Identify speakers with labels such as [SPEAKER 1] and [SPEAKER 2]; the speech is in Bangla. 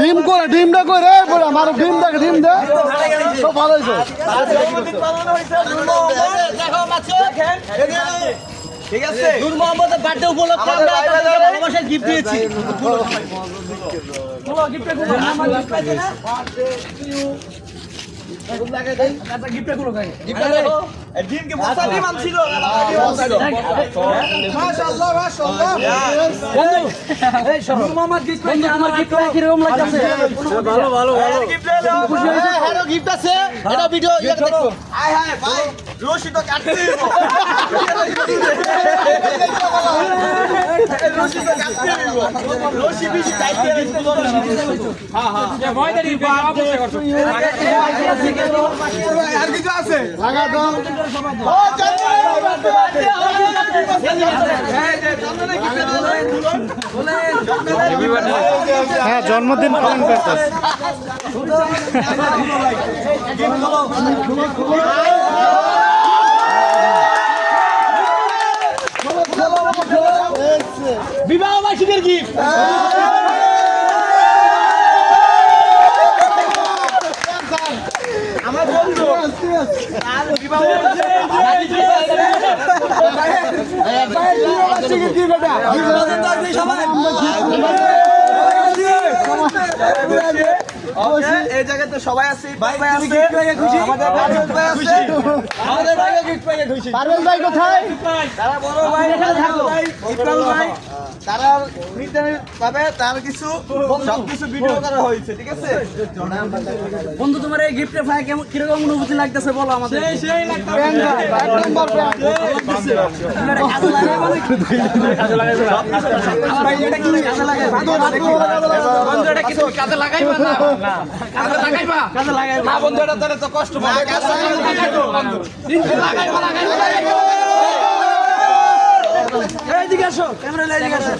[SPEAKER 1] ডিম করে ডিমটা করে আমার ডিম দেখে ডিম দে সব ভালো হয়েছে।
[SPEAKER 2] ঠিক আছে, নূর মোহাম্মদের বার্থডে উপলক্ষে আমরা আপনাদের ভালোবাসার গিফট দিয়েছি।
[SPEAKER 1] আর কিছু আছে লাগা দাও। হ্যাঁ জন্মদিন পালন করতেছে।
[SPEAKER 2] বিবাহ বার্ষিকীর গিফট। আমার বন্ধু আর বিবাহ বার্ষিকীর গিফট এটা এই জায়গাতে সবাই আছে, ভাই আছে, আমাদের ভাই আছে, আমাদের ভাই গিফট পেয়ে খুশি।
[SPEAKER 1] পারভেজ ভাই কোথায়?
[SPEAKER 2] তারা বড় ভাই ইকরাম ভাই তারা নিতে পাবে, তার কিছু সবকিছু ভিডিও করা হয়েছে। ঠিক আছে বন্ধু, তোমার এই গিফটে ভাই কেমন কিরকম অনুভূতি লাগতেছে বলো আমাদের। সেই লাগতেছে এক নম্বর কাজে লাগে ভাই, এটা কি কাজে লাগে বন্ধু? এটা কি তুমি কাজে লাগাইবা? না কাজে লাগাইবা, কাজে লাগাইবা না বন্ধু, এটা তো কষ্ট পাবে। কাজে লাগাইবা বন্ধু, লাগাইবা লাগাইবা। এইদিকে আসো, ক্যামেরা এইদিকে আসো।